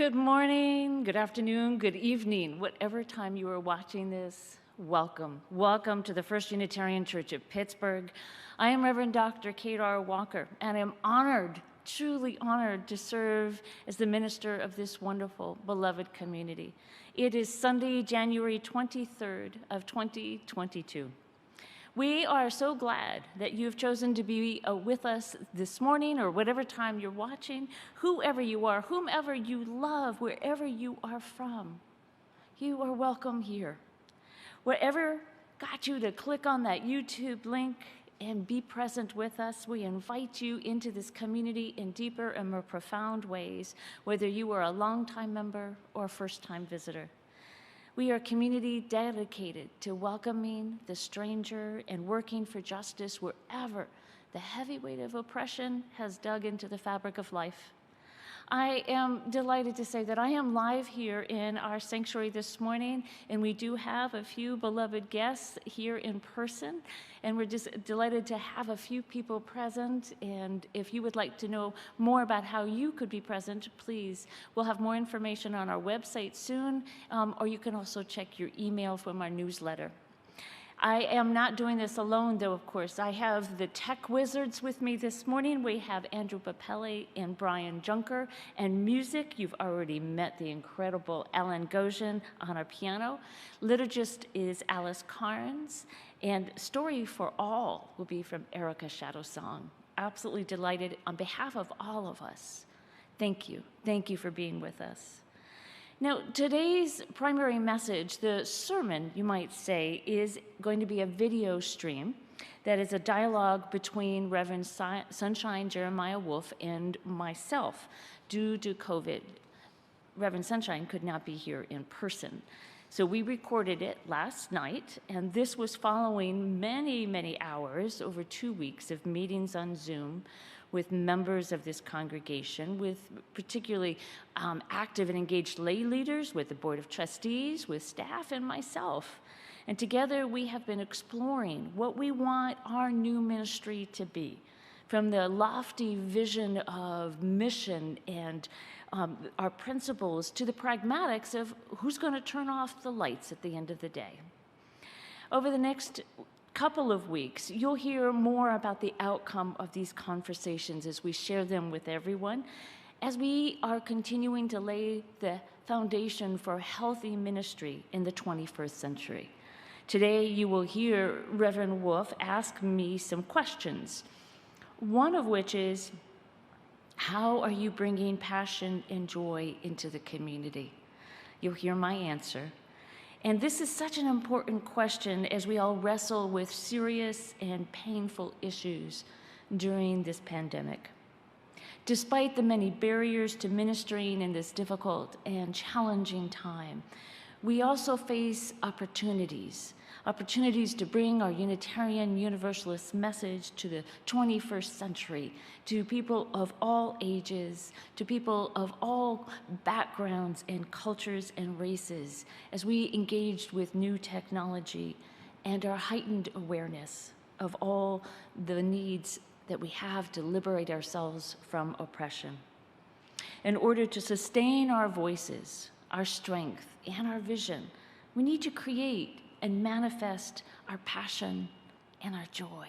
Good morning, good afternoon, good evening, whatever time you are watching this, welcome. Welcome to the First Unitarian Church of Pittsburgh. I am Reverend Dr. Kate R. Walker, and I'm honored, truly honored to serve as the minister of this wonderful, beloved community. It is Sunday, January 23rd of 2022. We are so glad that you have chosen to be with us this morning or whatever time you're watching, whoever you are, whomever you love, wherever you are from. You are welcome here. Whatever got you to click on that YouTube link and be present with us, we invite you into this community in deeper and more profound ways, whether you are a longtime member or a first-time visitor. We are a community dedicated to welcoming the stranger and working for justice wherever the heavy weight of oppression has dug into the fabric of life. I am delighted to say that I am live here in our sanctuary this morning, and we do have a few beloved guests here in person, and we're just delighted to have a few people present. And if you would like to know more about how you could be present, please, we'll have more information on our website soon, or you can also check your email from our newsletter. I am not doing this alone, though, of course. I have the tech wizards with me this morning. We have Andrew Papelli and Brian Junker. And music, you've already met the incredible Alan Goshen on our piano. Liturgist is Alice Carnes. And Story for All will be from Erica Shadowsong. Absolutely delighted on behalf of all of us. Thank you. Thank you for being with us. Now, today's primary message, the sermon, you might say, is going to be a video stream that is a dialogue between Reverend Sunshine Jeremiah Wolfe and myself. Due to COVID, Reverend Sunshine could not be here in person. So we recorded it last night, and this was following many, many hours over 2 weeks of meetings on Zoom with members of this congregation, with particularly active and engaged lay leaders, with the Board of Trustees, with staff, and myself. And together we have been exploring what we want our new ministry to be, from the lofty vision of mission and our principles to the pragmatics of who's going to turn off the lights at the end of the day. Over the next couple of weeks, you'll hear more about the outcome of these conversations as we share them with everyone, as we are continuing to lay the foundation for healthy ministry in the 21st century. Today, you will hear Reverend Wolfe ask me some questions, one of which is, how are you bringing passion and joy into the community? You'll hear my answer. And this is such an important question as we all wrestle with serious and painful issues during this pandemic. Despite the many barriers to ministering in this difficult and challenging time, we also face opportunities to bring our Unitarian Universalist message to the 21st century, to people of all ages, to people of all backgrounds and cultures and races, as we engaged with new technology and our heightened awareness of all the needs that we have to liberate ourselves from oppression. In order to sustain our voices, our strength, and our vision, we need to create and manifest our passion and our joy.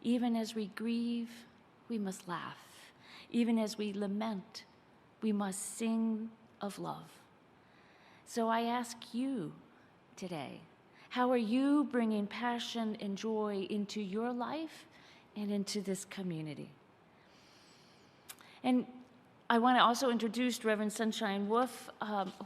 Even as we grieve, we must laugh. Even as we lament, we must sing of love. So I ask you today, how are you bringing passion and joy into your life and into this community? And I want to also introduce Reverend Sunshine Wolfe,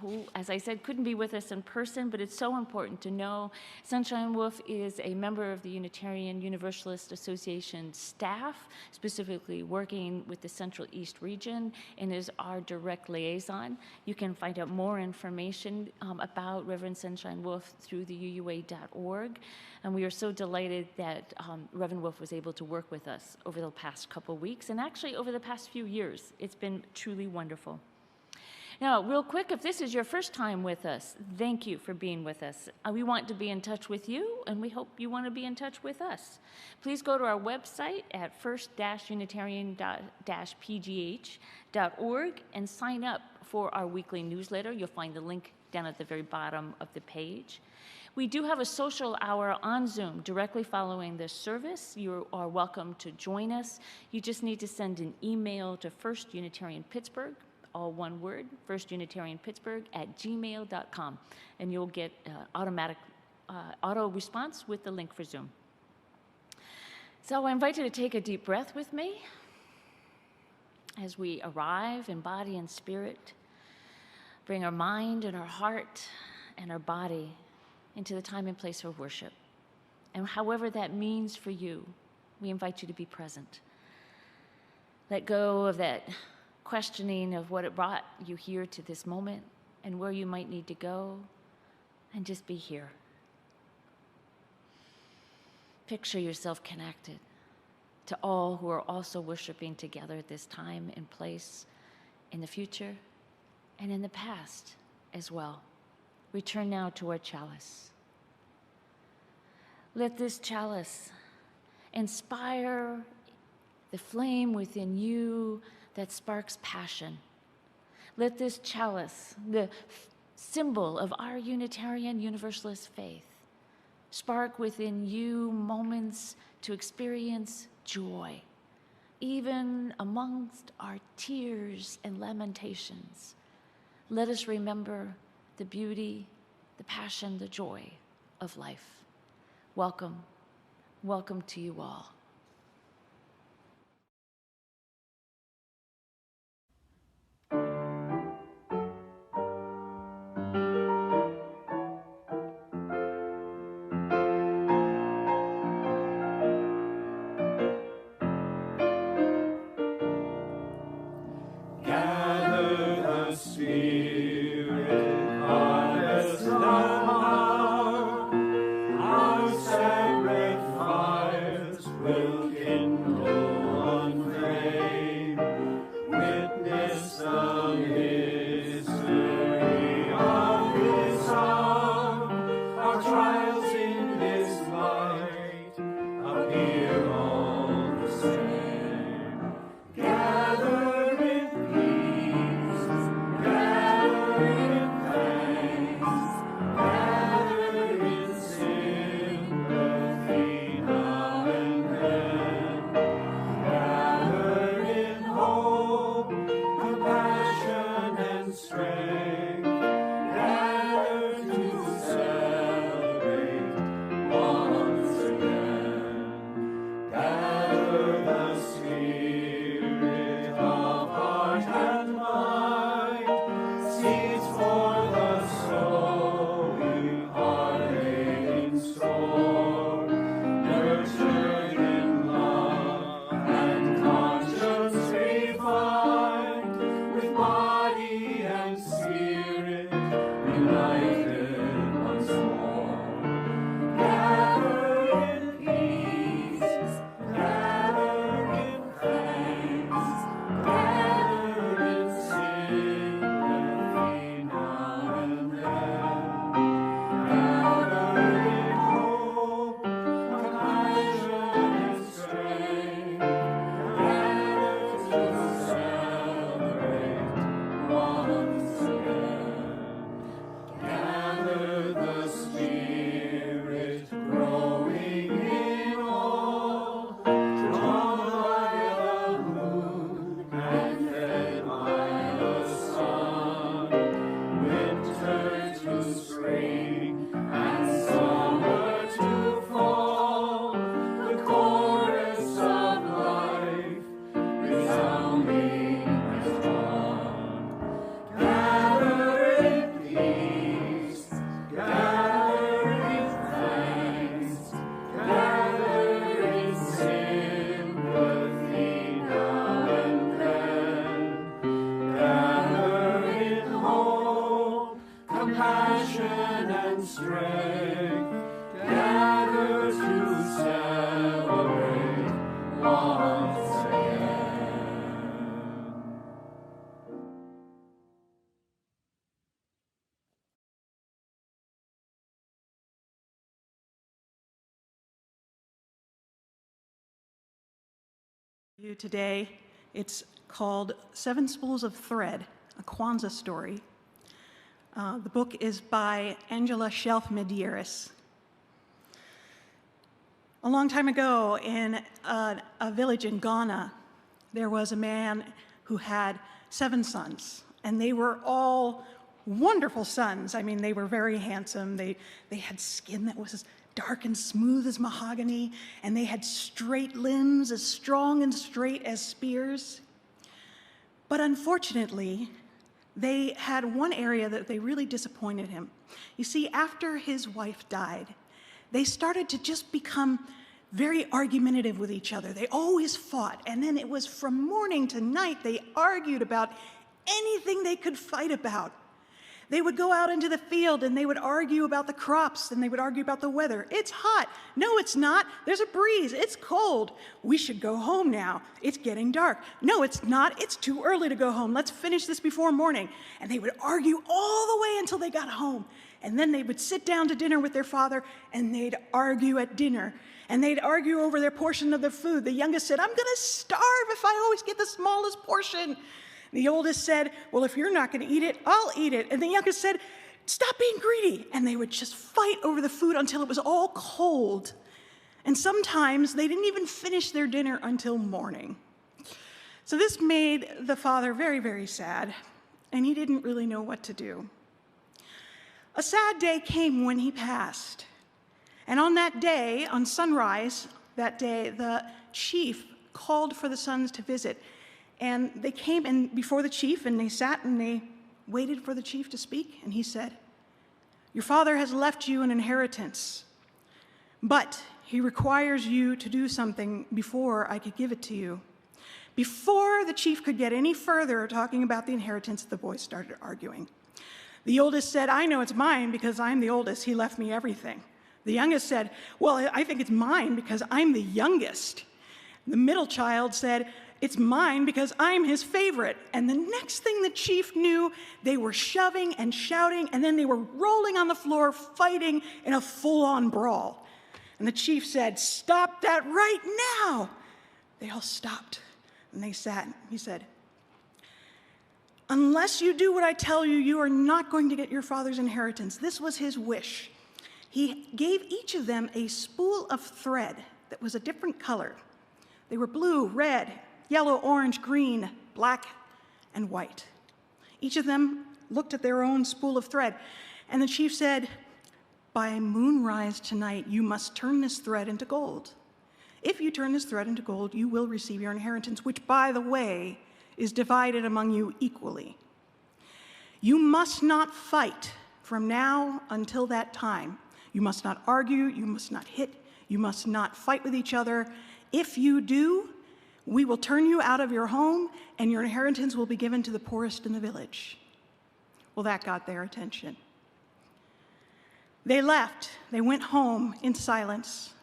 who, as I said, couldn't be with us in person, but it's so important to know. Sunshine Wolfe is a member of the Unitarian Universalist Association staff, specifically working with the Central East region, and is our direct liaison. You can find out more information about Reverend Sunshine Wolfe through the UUA.org. And we are so delighted that Reverend Wolfe was able to work with us over the past couple weeks, and actually over the past few years. It's been truly wonderful. Now, real quick, if this is your first time with us, thank you for being with us. We want to be in touch with you, and we hope you want to be in touch with us. Please go to our website at first-unitarian-pgh.org and sign up for our weekly newsletter. You'll find the link down at the very bottom of the page. We do have a social hour on Zoom directly following this service. You are welcome to join us. You just need to send an email to First Unitarian Pittsburgh, all one word, firstunitarianpittsburgh@gmail.com, and you'll get automatic auto response with the link for Zoom. So I invite you to take a deep breath with me as we arrive in body and spirit, bring our mind and our heart and our body into the time and place of worship. And however that means for you, we invite you to be present. Let go of that questioning of what it brought you here to this moment and where you might need to go, and just be here. Picture yourself connected to all who are also worshiping together at this time and place, in the future and in the past as well. Return now to our chalice. Let this chalice inspire the flame within you that sparks passion. Let this chalice, the symbol of our Unitarian Universalist faith, spark within you moments to experience joy, even amongst our tears and lamentations. Let us remember the beauty, the passion, the joy of life. Welcome, welcome to you all. Our sacred fires will You today. It's called Seven Spools of Thread, a Kwanzaa story. The book is by Angela Shelf-Medeiros. A long time ago in a village in Ghana, there was a man who had 7 sons, and they were all wonderful sons. I mean, they were very handsome. They had skin that was dark and smooth as mahogany, and they had straight limbs as strong and straight as spears. But unfortunately, they had one area that they really disappointed him. You see, after his wife died, they started to just become very argumentative with each other. They always fought, and then it was from morning to night they argued about anything they could fight about. They would go out into the field and they would argue about the crops and they would argue about the weather. It's hot. No, it's not. There's a breeze. It's cold. We should go home now. It's getting dark. No, it's not. It's too early to go home. Let's finish this before morning. And they would argue all the way until they got home. And then they would sit down to dinner with their father and they'd argue at dinner. And they'd argue over their portion of the food. The youngest said, "I'm going to starve if I always get the smallest portion." The oldest said, "Well, if you're not going to eat it, I'll eat it." And the youngest said, "Stop being greedy." And they would just fight over the food until it was all cold. And sometimes they didn't even finish their dinner until morning. So this made the father very, very sad, and he didn't really know what to do. A sad day came when he passed. And on that day, on sunrise that day, the chief called for the sons to visit. And they came in before the chief, and they sat and they waited for the chief to speak. And he said, "Your father has left you an inheritance, but he requires you to do something before I could give it to you." Before the chief could get any further talking about the inheritance, the boys started arguing. The oldest said, "I know it's mine because I'm the oldest. He left me everything." The youngest said, "Well, I think it's mine because I'm the youngest." The middle child said, "It's mine because I'm his favorite." And the next thing the chief knew, they were shoving and shouting, and then they were rolling on the floor, fighting in a full-on brawl. And the chief said, "Stop that right now." They all stopped, and they sat. He said, "Unless you do what I tell you, you are not going to get your father's inheritance." This was his wish. He gave each of them a spool of thread that was a different color. They were blue, red, yellow, orange, green, black, and white. Each of them looked at their own spool of thread, and the chief said, "By moonrise tonight, you must turn this thread into gold. If you turn this thread into gold, you will receive your inheritance, which, by the way, is divided among you equally. You must not fight from now until that time. You must not argue, you must not hit, you must not fight with each other. If you do, we will turn you out of your home, and your inheritance will be given to the poorest in the village." Well, that got their attention. They left. They went home in silence,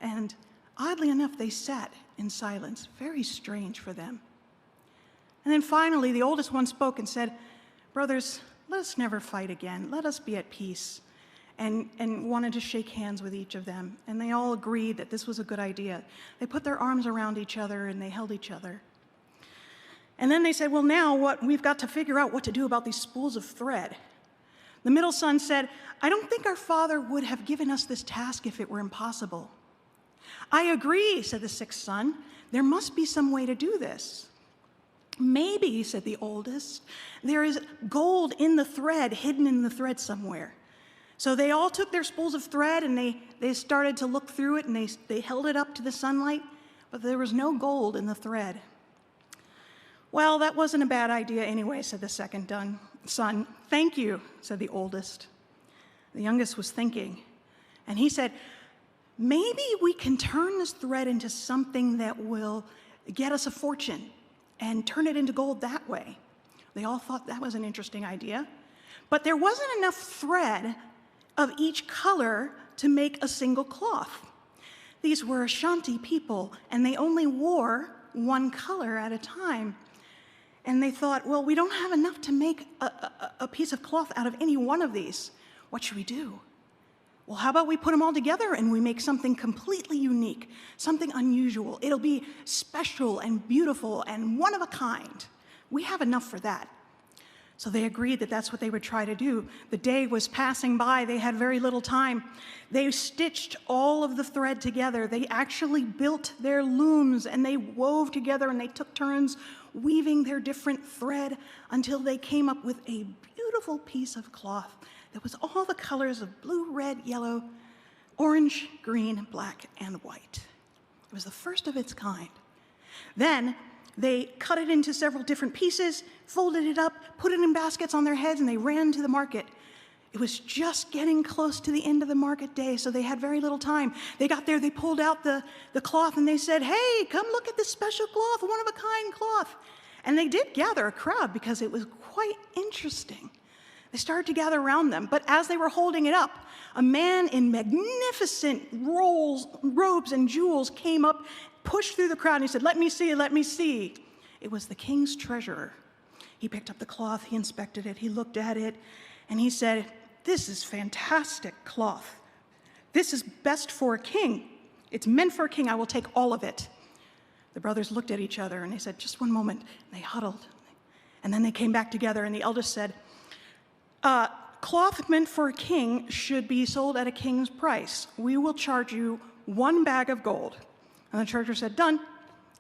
and oddly enough, they sat in silence. Very strange for them. And then finally, the oldest one spoke and said, "Brothers, let us never fight again. Let us be at peace," and wanted to shake hands with each of them. And they all agreed that this was a good idea. They put their arms around each other and they held each other. And then they said, "Well, now we've got to figure out what to do about these spools of thread." The middle son said, "I don't think our father would have given us this task if it were impossible." "I agree," said the sixth son. "There must be some way to do this." "Maybe," said the oldest, "there is gold in the thread, hidden in the thread somewhere." So they all took their spools of thread and they started to look through it, and they held it up to the sunlight, but there was no gold in the thread. "Well, that wasn't a bad idea anyway," said the second son. "Thank you," said the oldest. The youngest was thinking, and he said, "Maybe we can turn this thread into something that will get us a fortune and turn it into gold that way." They all thought that was an interesting idea, but there wasn't enough thread of each color to make a single cloth. These were Ashanti people, and they only wore one color at a time. And they thought, well, we don't have enough to make a piece of cloth out of any one of these. What should we do? Well, how about we put them all together and we make something completely unique, something unusual. It'll be special and beautiful and one of a kind. We have enough for that. So they agreed that that's what they would try to do. The day was passing by. They had very little time. They stitched all of the thread together. They actually built their looms, and they wove together, and they took turns weaving their different thread until they came up with a beautiful piece of cloth that was all the colors of blue, red, yellow, orange, green, black, and white. It was the first of its kind. Then they cut it into several different pieces, folded it up, put it in baskets on their heads, and they ran to the market. It was just getting close to the end of the market day, so they had very little time. They got there, they pulled out the cloth, and they said, "Hey, come look at this special cloth, one-of-a-kind cloth." And they did gather a crowd because it was quite interesting. They started to gather around them, but as they were holding it up, a man in magnificent robes and jewels came up, pushed through the crowd, and he said, "Let me see, let me see." It was the king's treasurer. He picked up the cloth, he inspected it, he looked at it, and he said, "This is fantastic cloth. This is best for a king. It's meant for a king. I will take all of it." The brothers looked at each other, and they said, "Just one moment." And they huddled. And then they came back together, and the eldest said, "Cloth meant for a king should be sold at a king's price. We will charge you 1 bag of gold." And the treasurer said, "Done."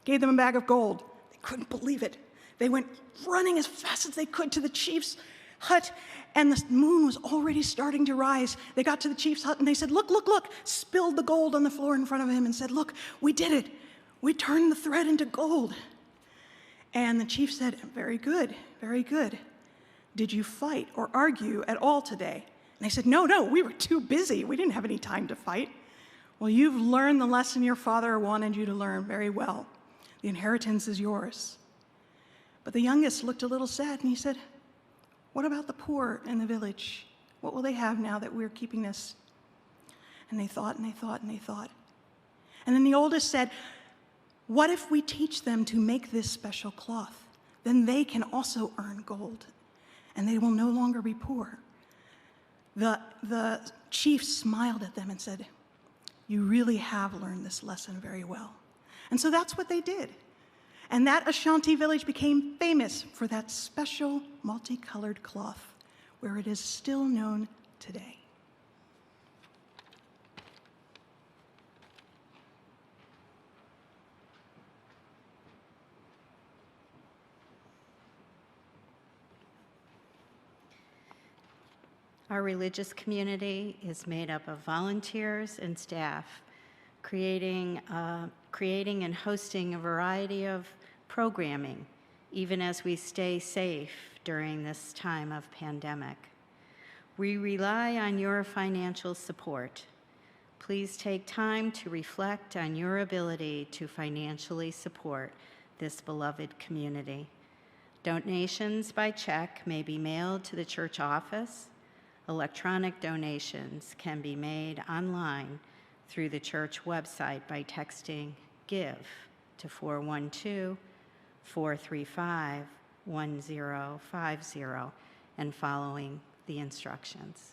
Gave them a bag of gold. They couldn't believe it. They went running as fast as they could to the chief's hut, and the moon was already starting to rise. They got to the chief's hut, and they said, "Look, look, look," spilled the gold on the floor in front of him and said, "Look, we did it. We turned the thread into gold." And the chief said, "Very good, very good. Did you fight or argue at all today?" And they said, No, we were too busy. We didn't have any time to fight." "Well, you've learned the lesson your father wanted you to learn very well. The inheritance is yours." But the youngest looked a little sad, and he said, "What about the poor in the village? What will they have now that we're keeping this?" And they thought, and they thought, and they thought. And then the oldest said, "What if we teach them to make this special cloth? Then they can also earn gold, and they will no longer be poor." The chief smiled at them and said, "You really have learned this lesson very well." And so that's what they did. And that Ashanti village became famous for that special multicolored cloth, where it is still known today. Our religious community is made up of volunteers and staff, creating and hosting a variety of programming, even as we stay safe during this time of pandemic. We rely on your financial support. Please take time to reflect on your ability to financially support this beloved community. Donations by check may be mailed to the church office. Electronic donations can be made online through the church website by texting GIVE to 412-435-1050 and following the instructions.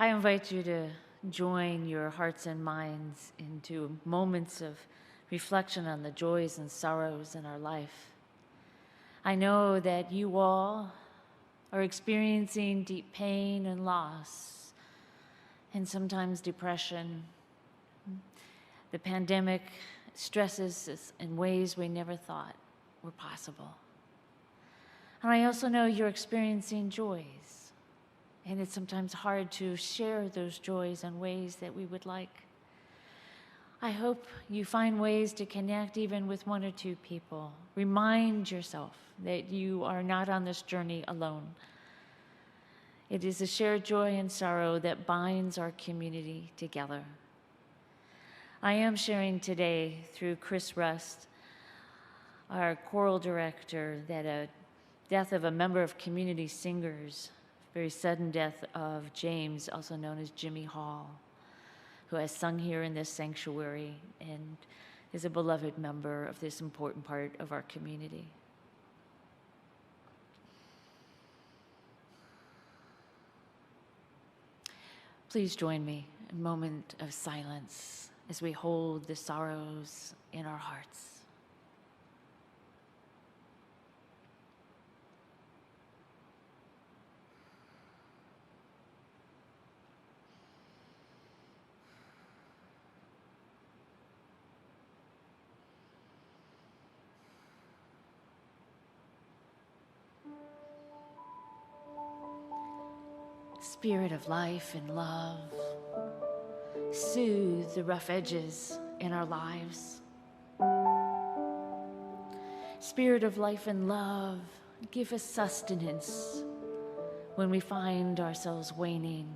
I invite you to join your hearts and minds into moments of reflection on the joys and sorrows in our life. I know that you all are experiencing deep pain and loss, and sometimes depression. The pandemic stresses us in ways we never thought were possible. And I also know you're experiencing joys, and it's sometimes hard to share those joys in ways that we would like. I hope you find ways to connect even with one or two people. Remind yourself that you are not on this journey alone. It is a shared joy and sorrow that binds our community together. I am sharing today through Chris Rust, our choral director, that a death of a member of Community Singers, very sudden death of James, also known as Jimmy Hall, who has sung here in this sanctuary and is a beloved member of this important part of our community. Please join me in a moment of silence as we hold the sorrows in our hearts. Spirit of life and love, soothe the rough edges in our lives. Spirit of life and love, give us sustenance when we find ourselves waning,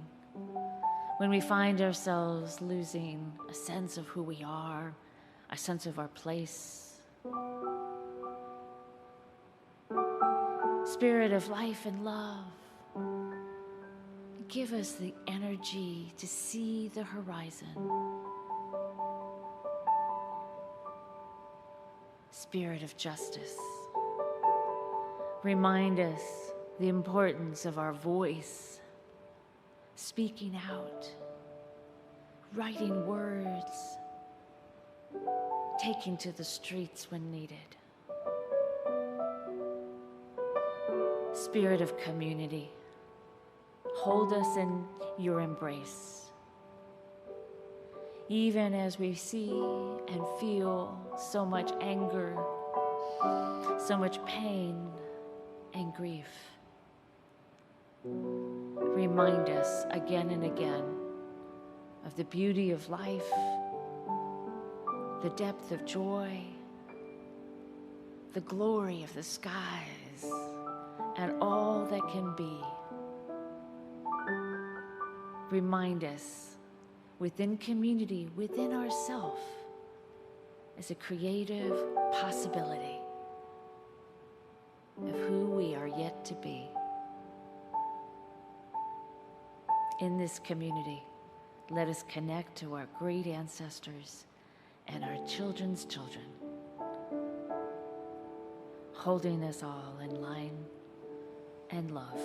when we find ourselves losing a sense of who we are, a sense of our place. Spirit of life and love, give us the energy to see the horizon. Spirit of justice, remind us the importance of our voice, speaking out, writing words, taking to the streets when needed. Spirit of community, hold us in your embrace. Even as we see and feel so much anger, so much pain and grief, remind us again and again of the beauty of life, the depth of joy, the glory of the skies, and all that can be. Remind us within community, within ourselves, as a creative possibility of who we are yet to be. In this community, let us connect to our great ancestors and our children's children, holding us all in line and love.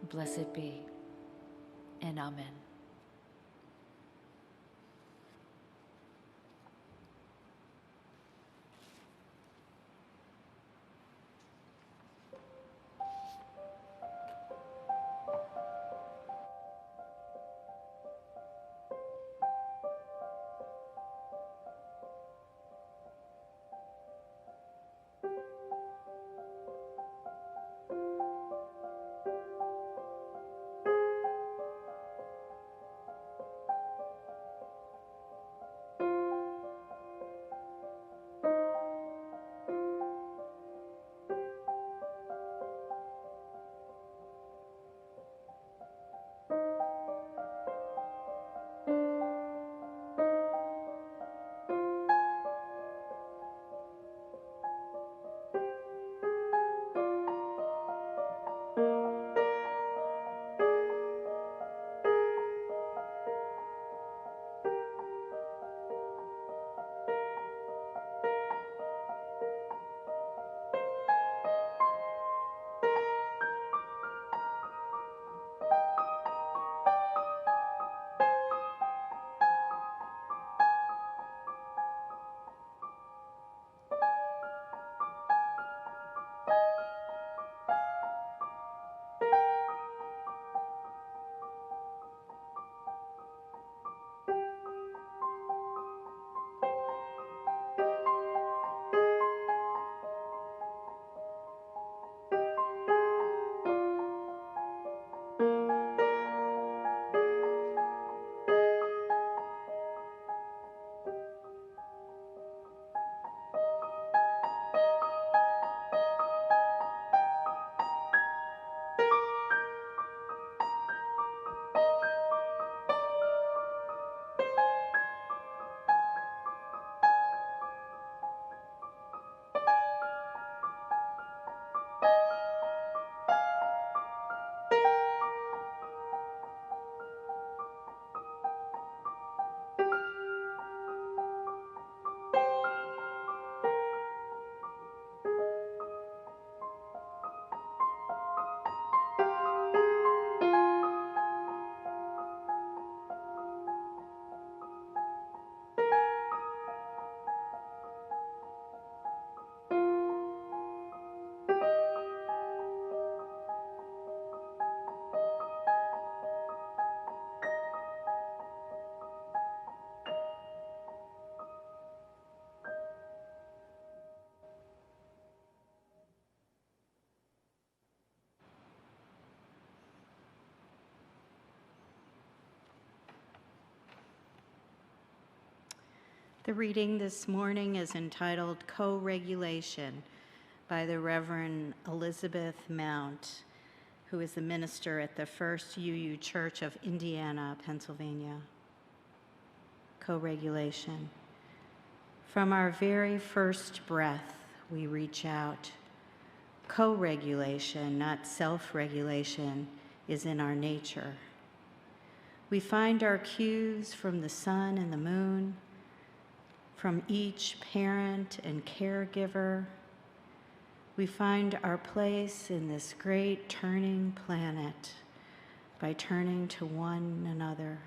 Blessed be, and amen. The reading this morning is entitled Co-Regulation by the Reverend Elizabeth Mount, who is the minister at the First UU Church of Indiana, Pennsylvania. Co-regulation. From our very first breath, we reach out. Co-regulation, not self-regulation, is in our nature. We find our cues from the sun and the moon, from each parent and caregiver. We find our place in this great turning planet by turning to one another,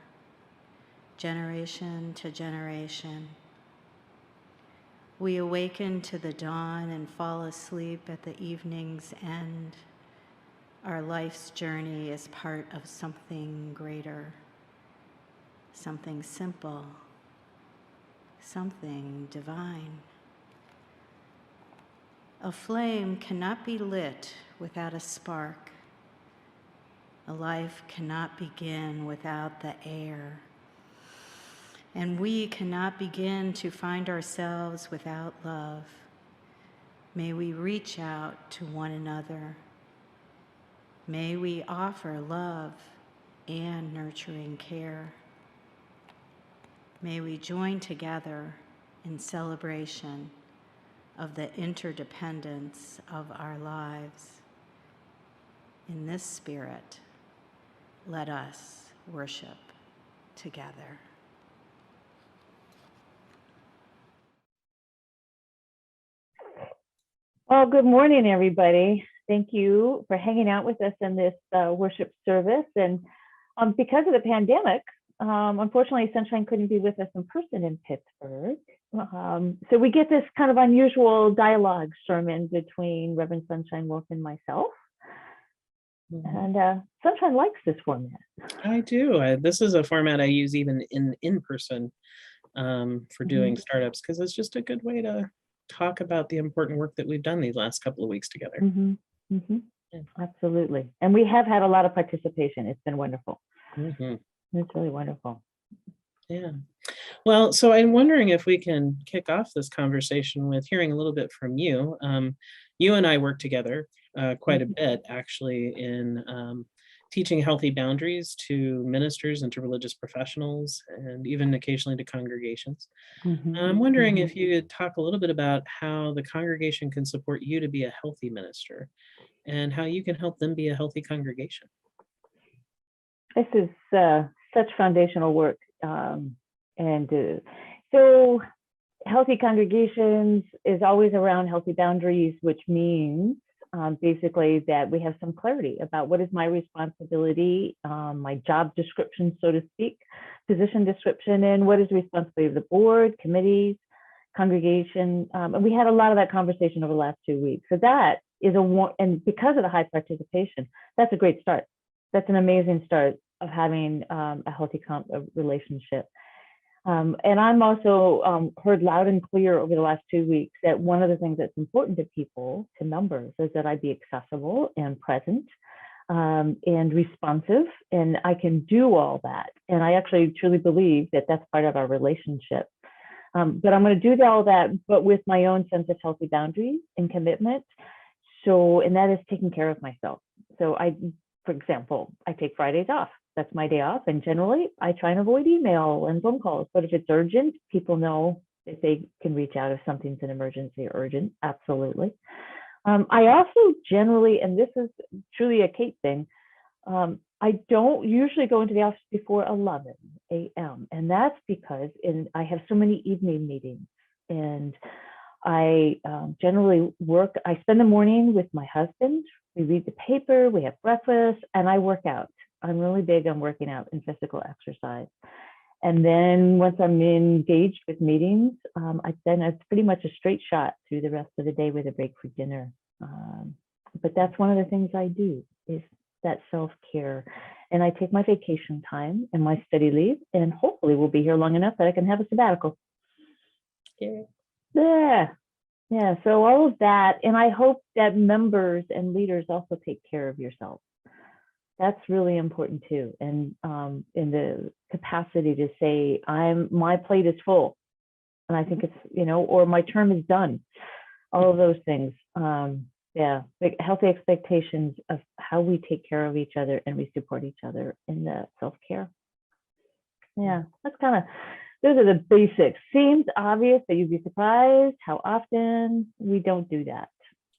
generation to generation. We awaken to the dawn and fall asleep at the evening's end. Our life's journey is part of something greater, something simple, something divine. A flame cannot be lit without a spark. A life cannot begin without the air. And we cannot begin to find ourselves without love. May we reach out to one another. May we offer love and nurturing care. May we join together in celebration of the interdependence of our lives. In this spirit, let us worship together. Well, good morning, everybody. Thank you for hanging out with us in this worship service. And because of the pandemic, unfortunately, Sunshine couldn't be with us in person in Pittsburgh. So we get this kind of unusual dialogue sermon between Reverend Sunshine Wolfe and myself. And Sunshine likes this format. I do. This is a format I use even in person for doing startups, because it's just a good way to talk about the important work that we've done these last couple of weeks together. Yeah. Absolutely. And we have had a lot of participation. It's been wonderful. It's really wonderful. Yeah. Well, so I'm wondering if we can kick off this conversation with hearing a little bit from you. You and I work together quite a bit, actually, in teaching healthy boundaries to ministers and to religious professionals, and even occasionally to congregations. I'm wondering if you could talk a little bit about how the congregation can support you to be a healthy minister and how you can help them be a healthy congregation. This is such foundational work. So healthy congregations is always around healthy boundaries, which means basically that we have some clarity about what is my responsibility, my job description, so to speak, position description, and what is the responsibility of the board, committees, congregation. And we had a lot of that conversation over the last 2 weeks. So that is and because of the high participation, that's a great start. That's an amazing start of having a healthy relationship. And I'm also heard loud and clear over the last 2 weeks that one of the things that's important to people, to members, is that I be accessible and present and responsive, and I can do all that. And I actually truly believe that that's part of our relationship. But I'm going to do all that, but with my own sense of healthy boundaries and commitment. So, and that is taking care of myself. So for example, I take Fridays off. That's my day off. And generally, I try and avoid email and phone calls. But if it's urgent, people know that they can reach out if something's an emergency or urgent. Absolutely. I also generally, and this is truly a Kate thing, I don't usually go into the office before 11 a.m. And that's because I have so many evening meetings. And I generally I spend the morning with my husband. We read the paper, we have breakfast, and I work out. I'm really big on working out and physical exercise. And then once I'm engaged with meetings, then it's pretty much a straight shot through the rest of the day with a break for dinner. But that's one of the things I do, is that self-care. And I take my vacation time and my study leave, and hopefully we'll be here long enough that I can have a sabbatical. Yeah, so all of that. And I hope that members and leaders also take care of yourself. That's really important too. And in the capacity to say, my plate is full. And I think it's, or my term is done. All of those things. Yeah, like healthy expectations of how we take care of each other and we support each other in the self-care. Yeah, those are the basics. Seems obvious, but you'd be surprised how often we don't do that.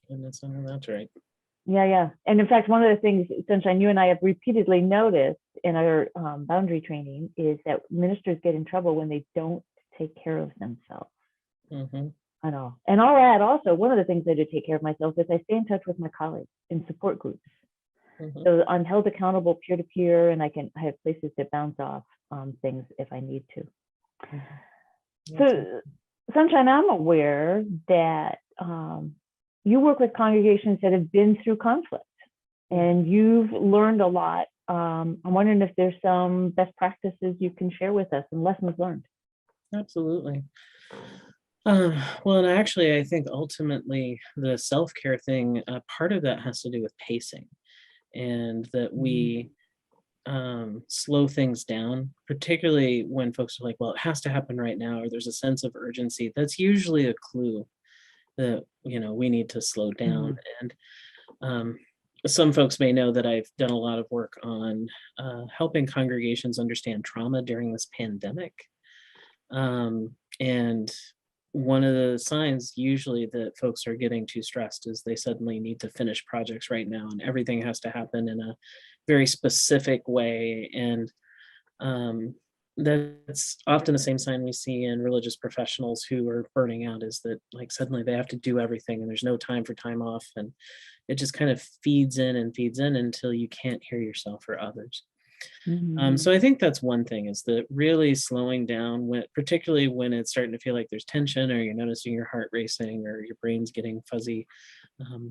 And that's right. Yeah. And in fact, one of the things, Sunshine, you and I have repeatedly noticed in our boundary training is that ministers get in trouble when they don't take care of themselves. Mm-hmm. At all. And I'll add also, one of the things I do take care of myself is I stay in touch with my colleagues in support groups. Mm-hmm. So I'm held accountable peer-to-peer, and I have places to bounce off things if I need to. Mm-hmm. So, Sunshine, I'm aware that you work with congregations that have been through conflict, and you've learned a lot. I'm wondering if there's some best practices you can share with us and lessons learned. Absolutely. Well, and actually, I think ultimately the self-care thing, part of that has to do with pacing, and that we slow things down, particularly when folks are like, well, it has to happen right now, or there's a sense of urgency. That's usually a clue that, we need to slow down. And some folks may know that I've done a lot of work on helping congregations understand trauma during this pandemic. And one of the signs usually that folks are getting too stressed is they suddenly need to finish projects right now, and everything has to happen in a very specific way. And that's often the same sign we see in religious professionals who are burning out, is that like suddenly they have to do everything and there's no time for time off, and it just kind of feeds in until you can't hear yourself or others. Mm-hmm. So I think that's one thing, is that really slowing down, particularly when it's starting to feel like there's tension, or you're noticing your heart racing, or your brain's getting fuzzy,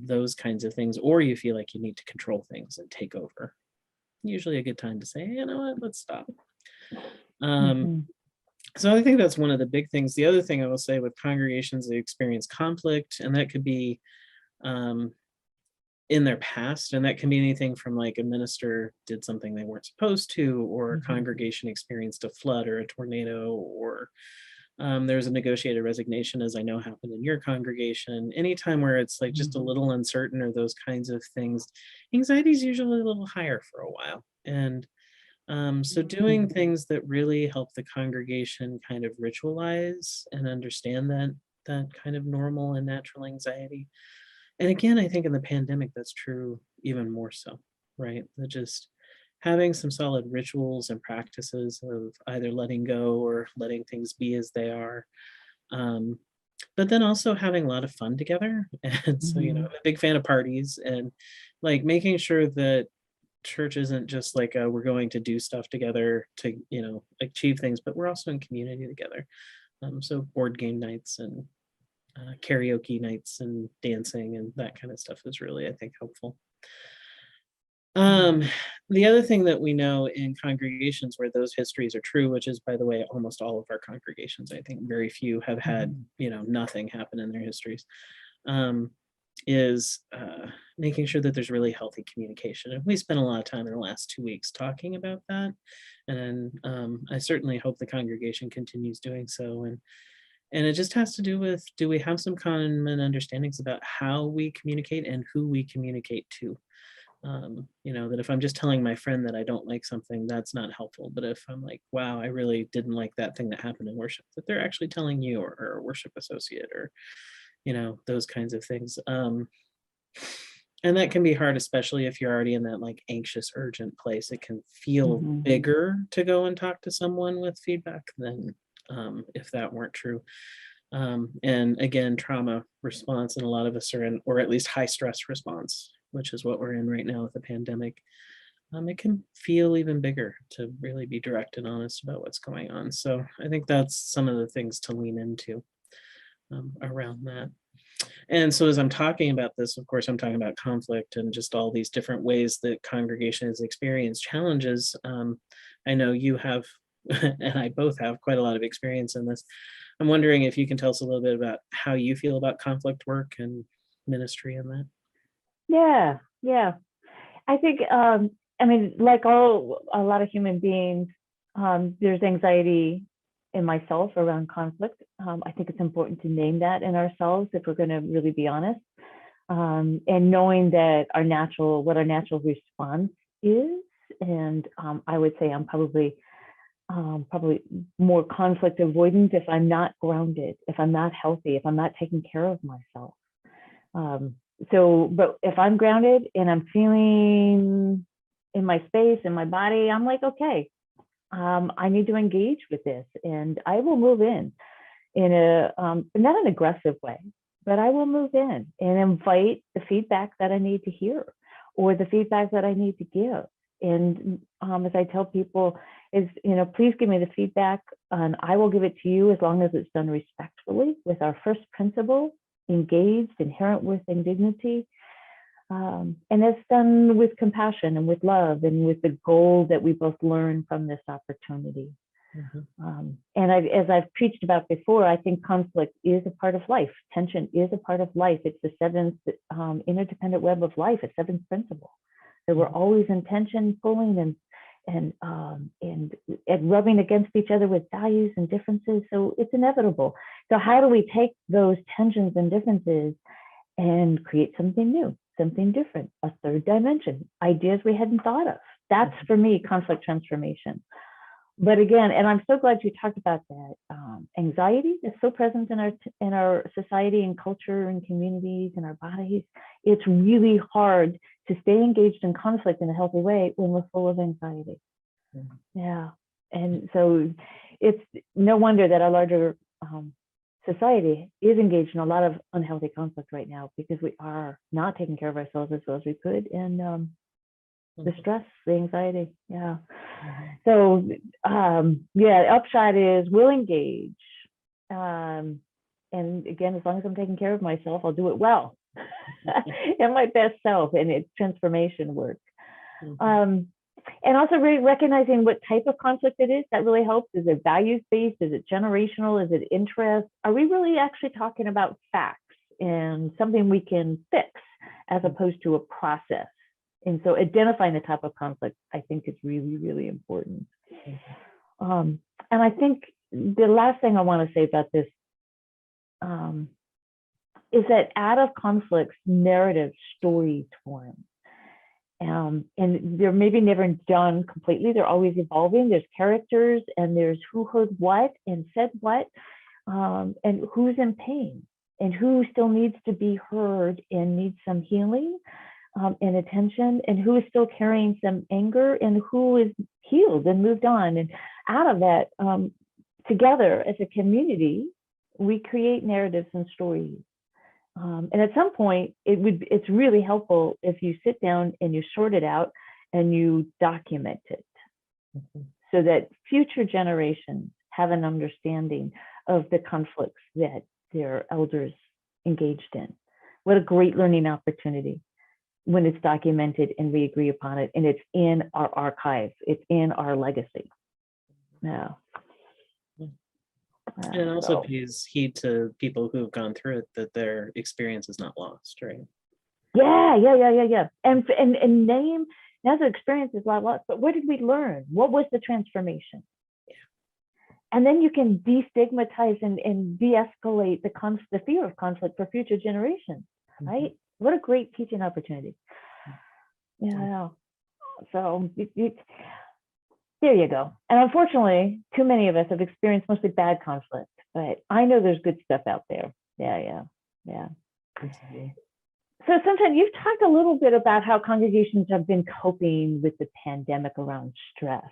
those kinds of things, or you feel like you need to control things and take over. Usually a good time to say, you know what, let's stop. So I think that's one of the big things. The other thing I will say with congregations that experience conflict, and that could be in their past, and that can be anything from like a minister did something they weren't supposed to, or a congregation experienced a flood or a tornado, or there's a negotiated resignation, as I know happened in your congregation. Anytime where it's like just a little uncertain, or those kinds of things, anxiety is usually a little higher for a while. And so doing things that really help the congregation kind of ritualize and understand that kind of normal and natural anxiety. And again, I think in the pandemic, that's true even more so, right? That just having some solid rituals and practices of either letting go or letting things be as they are. But then also having a lot of fun together. And so, I'm a big fan of parties, and like making sure that church isn't just like we're going to do stuff together to, achieve things, but we're also in community together. So board game nights and karaoke nights and dancing and that kind of stuff is really, I think, helpful. The other thing that we know in congregations where those histories are true, which is, by the way, almost all of our congregations, I think very few have had, nothing happen in their histories, is making sure that there's really healthy communication. And we spent a lot of time in the last 2 weeks talking about that. And I certainly hope the congregation continues doing so. And it just has to do with, do we have some common understandings about how we communicate and who we communicate to? That if I'm just telling my friend that I don't like something, that's not helpful. But if I'm like, wow, I really didn't like that thing that happened in worship, that they're actually telling you, or a worship associate, or, those kinds of things. And that can be hard, especially if you're already in that like anxious, urgent place. It can feel bigger to go and talk to someone with feedback than if that weren't true. And again, trauma response, and a lot of us are in, or at least high stress response, which is what we're in right now with the pandemic. It can feel even bigger to really be direct and honest about what's going on. So I think that's some of the things to lean into around that. And so as I'm talking about this, of course, I'm talking about conflict and just all these different ways that congregations experience challenges. I know you have, and I both have quite a lot of experience in this. I'm wondering if you can tell us a little bit about how you feel about conflict work and ministry in that. Yeah. I think, like a lot of human beings, there's anxiety in myself around conflict. I think it's important to name that in ourselves if we're going to really be honest. And knowing that what our natural response is. And I would say I'm probably more conflict avoidant if I'm not grounded, if I'm not healthy, if I'm not taking care of myself. But if I'm grounded and I'm feeling in my space, in my body, I'm like, okay, I need to engage with this, and I will move in a not an aggressive way, but I will move in and invite the feedback that I need to hear or the feedback that I need to give. And as I tell people is, please give me the feedback and I will give it to you as long as it's done respectfully with our first principle, engaged, inherent worth and dignity. And it's done with compassion and with love and with the goal that we both learn from this opportunity. And as I've preached about before, I think conflict is a part of life. Tension is a part of life. It's the seventh interdependent web of life, a seventh principle. So we're always in tension, pulling and rubbing against each other with values and differences. So it's inevitable. So how do we take those tensions and differences and create something new, something different, a third dimension, ideas we hadn't thought of? That's for me conflict transformation. But again, and I'm so glad you talked about that. Anxiety is so present in our society and culture and communities and our bodies. It's really hard to stay engaged in conflict in a healthy way when we're full of anxiety. Yeah, and so it's no wonder that our larger society is engaged in a lot of unhealthy conflict right now, because we are not taking care of ourselves as well as we could, and the stress, the anxiety, yeah. So the upshot is we'll engage, and again, as long as I'm taking care of myself, I'll do it well, and my best self, and it's transformation work. And also really recognizing what type of conflict it is, that really helps. Is it values-based? Is it generational? Is it interest? Are we really actually talking about facts and something we can fix as opposed to a process? And so identifying the type of conflict, I think, is really, really important. And I think the last thing I want to say about this is that out of conflicts, narrative stories form. And they're maybe never done completely. They're always evolving. There's characters, and there's who heard what and said what, and who's in pain, and who still needs to be heard and needs some healing and attention, and who is still carrying some anger, and who is healed and moved on. And out of that, together as a community, we create narratives and stories. And at some point, it's really helpful if you sit down and you sort it out and you document it, so that future generations have an understanding of the conflicts that their elders engaged in. What a great learning opportunity when it's documented and we agree upon it, and it's in our archive, it's in our legacy. Yeah. And it also pays heed to people who have gone through it, that their experience is not lost, right? Yeah. And name, now the experience is not lost, but what did we learn? What was the transformation? Yeah. And then you can destigmatize and de-escalate the fear of conflict for future generations, right? What a great teaching opportunity. Yeah. So there you go. And unfortunately, too many of us have experienced mostly bad conflict, but I know there's good stuff out there. Yeah. So sometimes you've talked a little bit about how congregations have been coping with the pandemic around stress.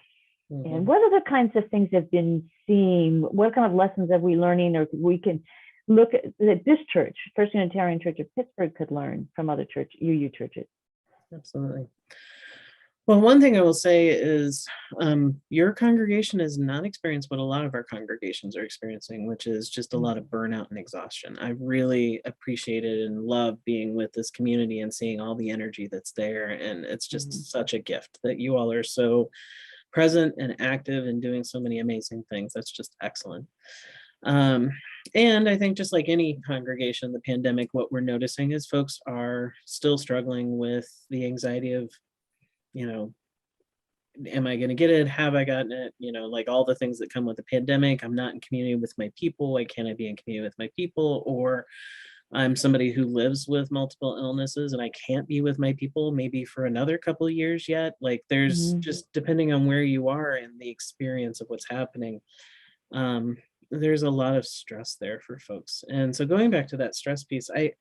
And what other kinds of things have been seen? What kind of lessons are we learning, or we can look at that this church, First Unitarian Church of Pittsburgh, could learn from other UU churches? Absolutely. Well, one thing I will say is your congregation has not experienced what a lot of our congregations are experiencing, which is just a lot of burnout and exhaustion. I really appreciated and love being with this community and seeing all the energy that's there. And it's just such a gift that you all are so present and active and doing so many amazing things. That's just excellent. And I think just like any congregation, the pandemic, what we're noticing is folks are still struggling with the anxiety of, am I going to get it? Have I gotten it? Like all the things that come with the pandemic. I'm not in community with my people. Why can't I be in community with my people? Or I'm somebody who lives with multiple illnesses and I can't be with my people maybe for another couple of years yet. Like there's just, depending on where you are and the experience of what's happening, there's a lot of stress there for folks. And so going back to that stress piece, I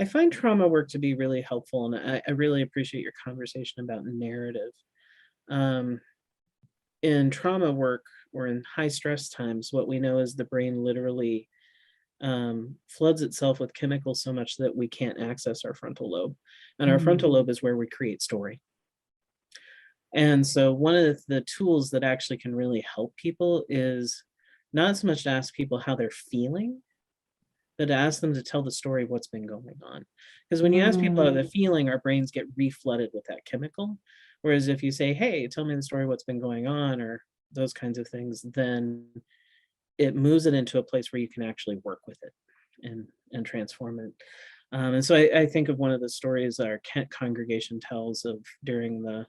find trauma work to be really helpful. And I really appreciate your conversation about narrative. In trauma work or in high stress times, what we know is the brain literally floods itself with chemicals so much that we can't access our frontal lobe. And our frontal lobe is where we create story. And so one of the tools that actually can really help people is not so much to ask people how they're feeling, but to ask them to tell the story of what's been going on. Because when you ask people how they're feeling, our brains get reflooded with that chemical. Whereas if you say, hey, tell me the story of what's been going on, or those kinds of things, then it moves it into a place where you can actually work with it and transform it. And so I think of one of the stories our Kent congregation tells of during the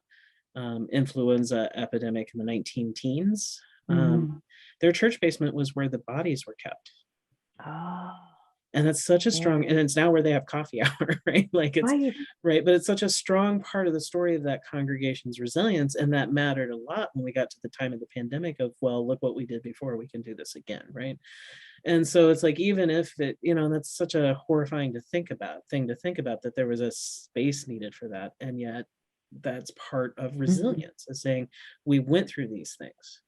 influenza epidemic in the 19 teens. Their church basement was where the bodies were kept. And that's such a strong, and it's now where they have coffee hour, right? Like it's right, but it's such a strong part of the story of that congregation's resilience. And that mattered a lot when we got to the time of the pandemic of, well, look what we did before, we can do this again, right? And so it's like, even if it, that's such a horrifying thing to think about, that there was a space needed for that. And yet that's part of resilience, is saying we went through these things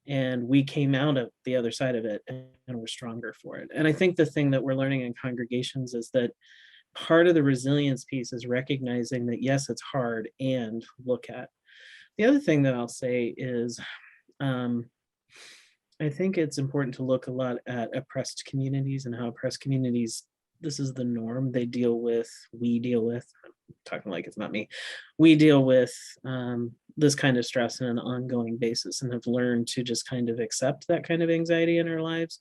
and we came out of the other side of it and we're stronger for it. And I think the thing that we're learning in congregations is that part of the resilience piece is recognizing that, yes, it's hard, and look at. The other thing that I'll say is, I think it's important to look a lot at oppressed communities and how oppressed communities, this is the norm, we deal with, I'm talking like it's not me, we deal with this kind of stress on an ongoing basis and have learned to just kind of accept that kind of anxiety in our lives,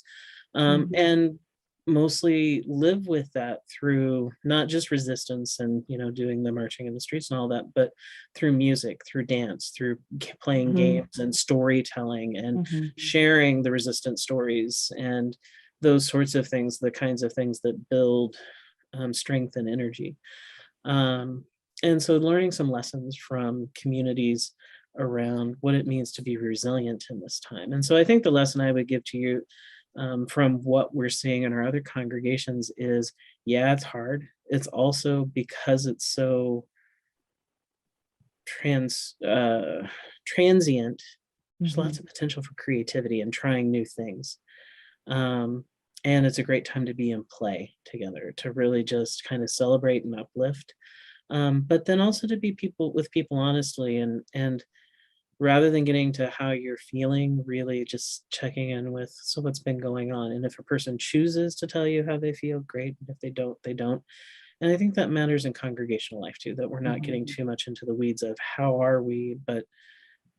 and mostly live with that through not just resistance and doing the marching in the streets and all that, but through music, through dance, through playing games and storytelling and sharing the resistance stories and those sorts of things, the kinds of things that build strength and energy. And so learning some lessons from communities around what it means to be resilient in this time. And so I think the lesson I would give to you from what we're seeing in our other congregations is, yeah, it's hard. It's also, because it's so transient, there's lots of potential for creativity and trying new things. And it's a great time to be in play together, to really just kind of celebrate and uplift. But then also to be with people honestly, and rather than getting to how you're feeling, really just checking in with, so what's been going on. And if a person chooses to tell you how they feel, great. And if they don't, they don't. And I think that matters in congregational life too, that we're not getting too much into the weeds of how are we, but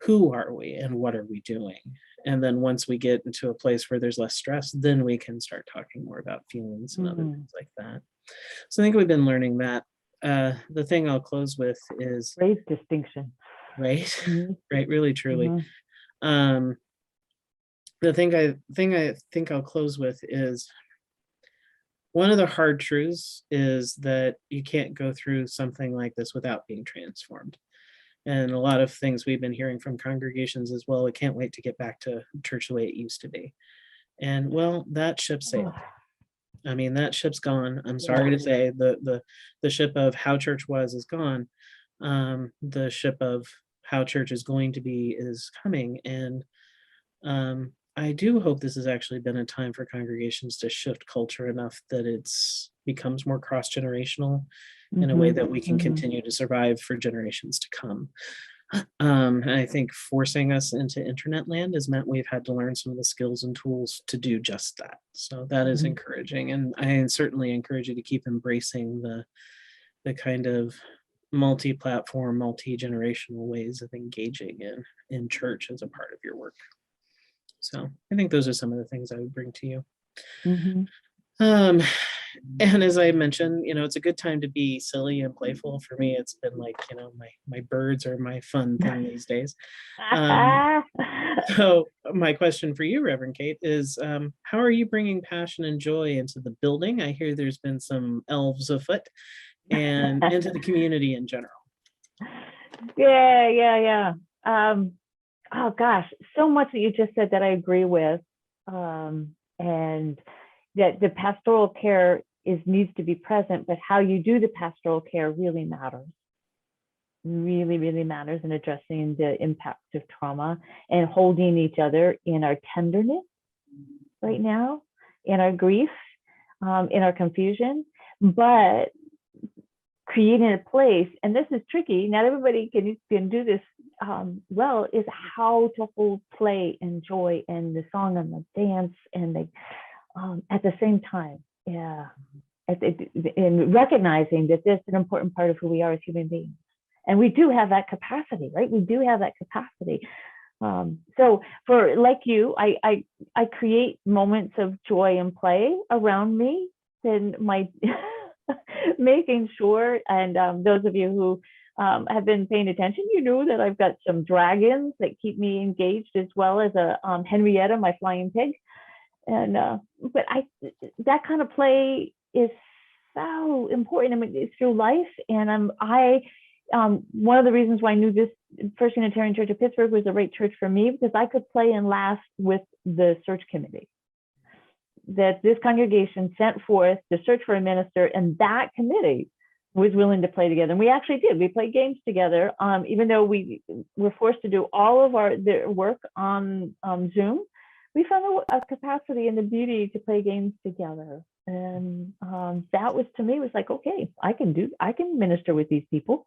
who are we and what are we doing? And then once we get into a place where there's less stress, then we can start talking more about feelings and other things like that. So I think we've been learning that. The thing I'll close with is Great distinction. Right, right, really, truly. The thing I think I'll close with is, one of the hard truths is that you can't go through something like this without being transformed. And a lot of things we've been hearing from congregations as well, we can't wait to get back to church the way it used to be. And well, that ship sailed. I mean, that ship's gone. I'm sorry to say, the ship of how church was is gone. The ship of how church is going to be is coming. And I do hope this has actually been a time for congregations to shift culture enough that it's becomes more cross-generational in a way that we can continue to survive for generations to come. And I think forcing us into internet land has meant we've had to learn some of the skills and tools to do just that. So that is encouraging. And I certainly encourage you to keep embracing the kind of multi-platform, multi-generational ways of engaging in church as a part of your work. So I think those are some of the things I would bring to you. And as I mentioned, it's a good time to be silly and playful. For me, it's been like, my birds are my fun thing these days. So my question for you, Reverend Kate, is how are you bringing passion and joy into the building? I hear there's been some elves afoot, and into the community in general. Yeah. Oh gosh, so much that you just said that I agree with, and that the pastoral care needs to be present, but how you do the pastoral care really matters. Really matters in addressing the impact of trauma and holding each other in our tenderness right now, in our grief, in our confusion, but creating a place, and this is tricky, not everybody can do this well, is how to hold play and joy and the song and the dance and the at the same time. Yeah. In recognizing that this is an important part of who we are as human beings. And we do have that capacity, right? We do have that capacity. So for like you, I create moments of joy and play around me, and my making sure, and those of you who have been paying attention, you know that I've got some dragons that keep me engaged, as well as a Henrietta, my flying pig. And but that kind of play is so important. I mean, it's through life, and one of the reasons why I knew this First Unitarian Church of Pittsburgh was the right church for me, because I could play and laugh with the search committee that this congregation sent forth to search for a minister, and that committee was willing to play together. And we actually did. We played games together, even though we were forced to do all of their work on Zoom. We found a capacity and the beauty to play games together. And that was, to me, was like, okay, I can minister with these people.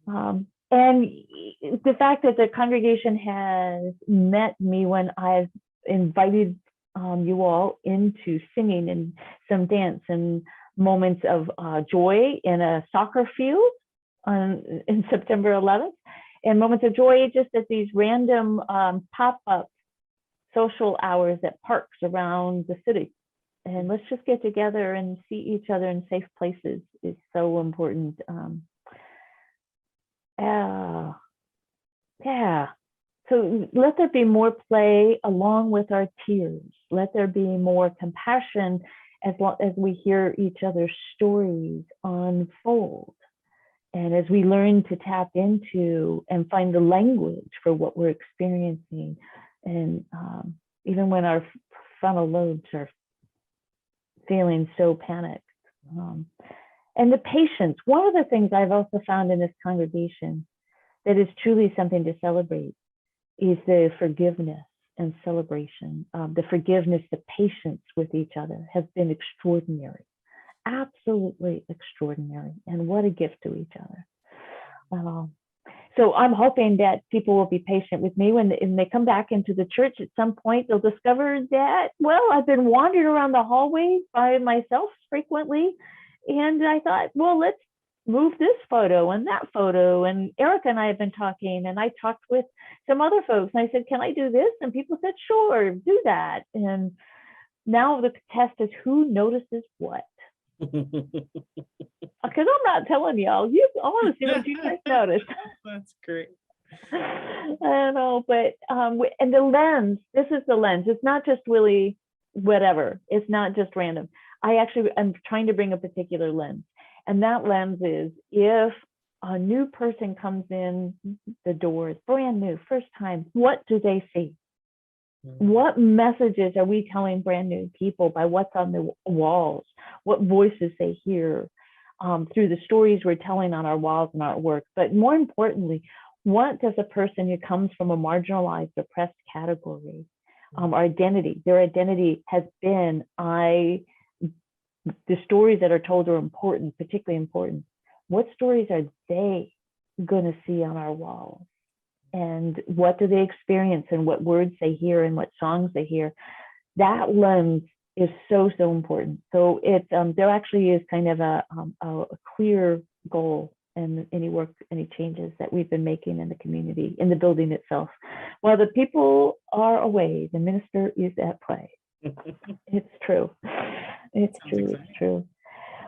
And the fact that the congregation has met me when I've invited you all into singing and some dance and moments of joy in a soccer field in September 11th, and moments of joy just at these random pop-up social hours at parks around the city. And let's just get together and see each other in safe places is so important. Yeah. So let there be more play along with our tears. Let there be more compassion as we hear each other's stories unfold. And as we learn to tap into and find the language for what we're experiencing. And even when our frontal lobes are feeling so panicked. And the patience. One of the things I've also found in this congregation that is truly something to celebrate is the forgiveness and celebration. The forgiveness, the patience with each other has been extraordinary, absolutely extraordinary. And what a gift to each other. So I'm hoping that people will be patient with me when they come back into the church at some point. They'll discover that, well, I've been wandering around the hallways by myself frequently. And I thought, well, let's move this photo and that photo. And Erica and I have been talking, and I talked with some other folks. And I said, can I do this? And people said, sure, do that. And now the test is who notices what. Because I'm not telling y'all. I want to see what you guys notice. That's great. I don't know, but and the lens. This is the lens. It's not just really whatever. It's not just random. I'm trying to bring a particular lens, and that lens is if a new person comes in the doors, brand new, first time. What do they see? What messages are we telling brand new people by what's on the walls? What voices they hear through the stories we're telling on our walls and our work? But more importantly, what does a person who comes from a marginalized, oppressed category, their identity has been, the stories that are told are important, particularly important. What stories are they going to see on our walls? And what do they experience, and what words they hear, and what songs they hear? That lens is so important. So it's there actually is kind of a clear goal in any changes that we've been making in the community, in the building itself. While the people are away, the minister is at play. It's true. It's true. It's true.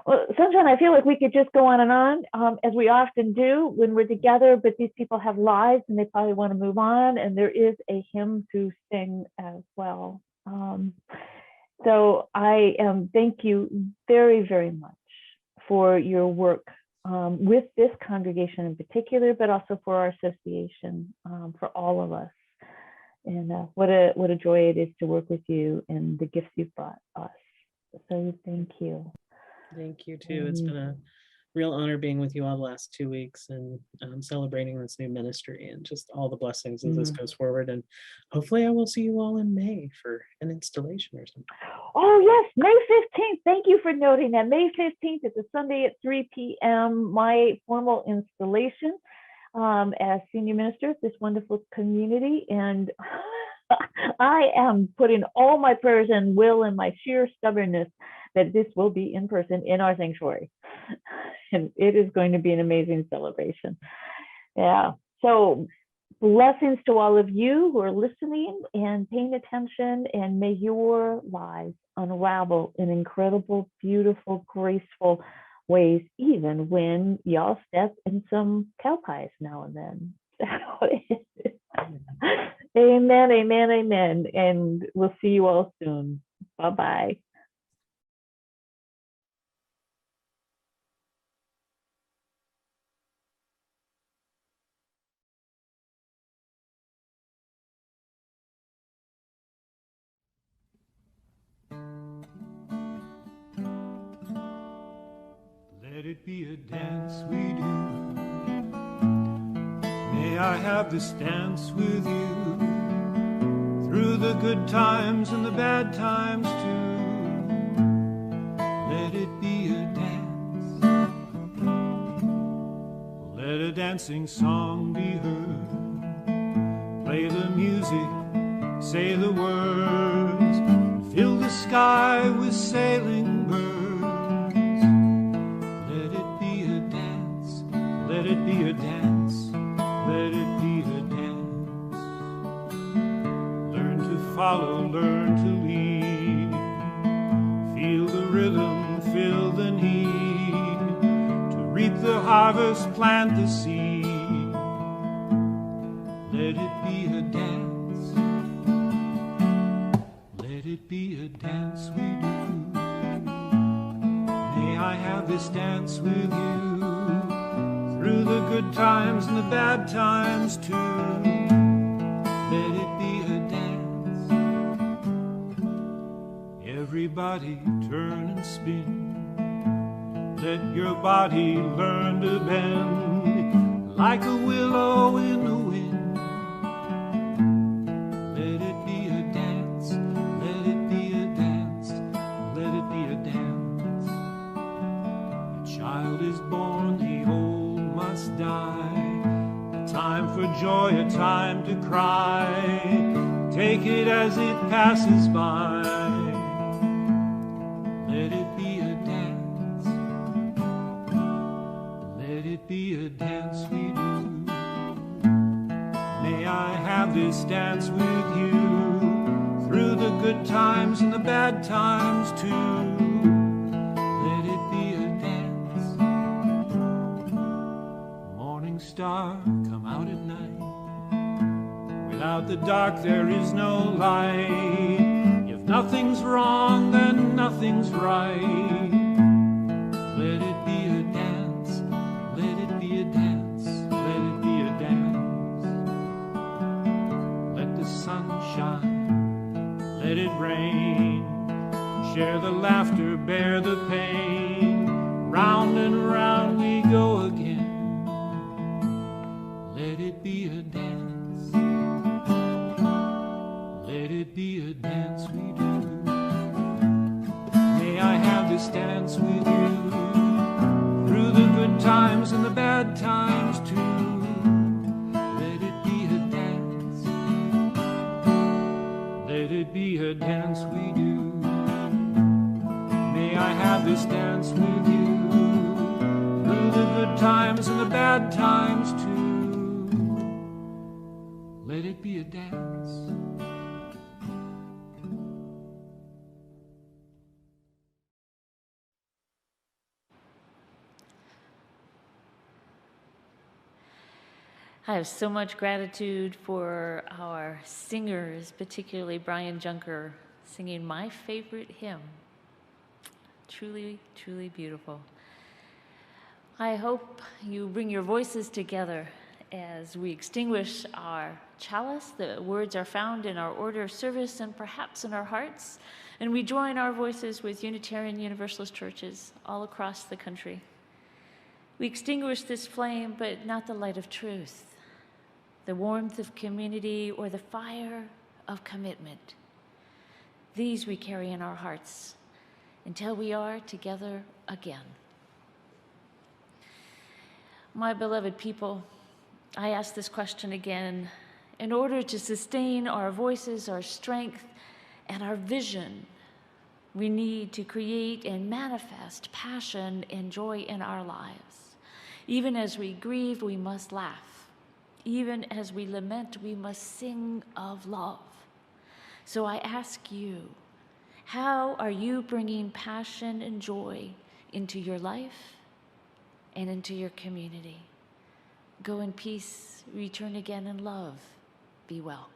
Well, Sunshine, I feel like we could just go on and on, as we often do when we're together, but these people have lives and they probably want to move on, and there is a hymn to sing as well. So I thank you very, very much for your work with this congregation in particular, but also for our association, for all of us. And what a joy it is to work with you and the gifts you've brought us. So thank you. Thank you too. It's been a real honor being with you all the last 2 weeks and celebrating this new ministry and just all the blessings as this goes forward. And hopefully I will see you all in May for an installation or something. Oh yes, May 15th. Thank you for noting that. May 15th is a Sunday at 3 p.m. My formal installation as senior minister of this wonderful community. And I am putting all my prayers and will and my sheer stubbornness that this will be in person in our sanctuary. And it is going to be an amazing celebration. Yeah. So blessings to all of you who are listening and paying attention, and may your lives unravel in incredible, beautiful, graceful ways, even when y'all step in some cow pies now and then. Amen, amen, amen. And we'll see you all soon. Bye-bye. Let it be a dance we do. May I have this dance with you through the good times and the bad times too. Let it be a dance. Let a dancing song be heard. Play the music, say the words, fill the sky with sailing birds. Let it be a dance, let it be a dance. Learn to follow, learn to lead. Feel the rhythm, feel the need. To reap the harvest, plant the seed. Let it be a dance. Let it be a dance we do. May I have this dance with you through the good times and the bad times too. Let it be a dance. Everybody turn and spin. Let your body learn to bend like a willow in the wind. Let it be a dance. Let it be a dance. Let it be a dance. A child is born, the old must die. A time for joy, a time to cry. Take it as it passes by. Let it be a dance. Let it be a dance we do. May I have this dance with you through the good times and the bad times too. Star, come out at night. Without the dark there is no light. If nothing's wrong, then nothing's right. Let it be a dance. Let it be a dance. Let it be a dance. Let the sun shine. Let it rain. Share the laughter, bear the pain. Round and round we go again. Let it be a dance. Let it be a dance we do. May I have this dance with you through the good times and the bad times too. Let it be a dance. Let it be a dance we do. May I have this dance with you through the good times and the bad times too. Let it be a dance. I have so much gratitude for our singers, particularly Brian Junker, singing my favorite hymn. Truly, truly beautiful. I hope you bring your voices together as we extinguish our chalice. The words are found in our order of service and perhaps in our hearts. And we join our voices with Unitarian Universalist churches all across the country. We extinguish this flame, but not the light of truth, the warmth of community, or the fire of commitment. These we carry in our hearts until we are together again. My beloved people, I ask this question again. In order to sustain our voices, our strength, and our vision, we need to create and manifest passion and joy in our lives. Even as we grieve, we must laugh. Even as we lament, we must sing of love. So I ask you, how are you bringing passion and joy into your life and into your community? Go in peace, return again in love. Be well.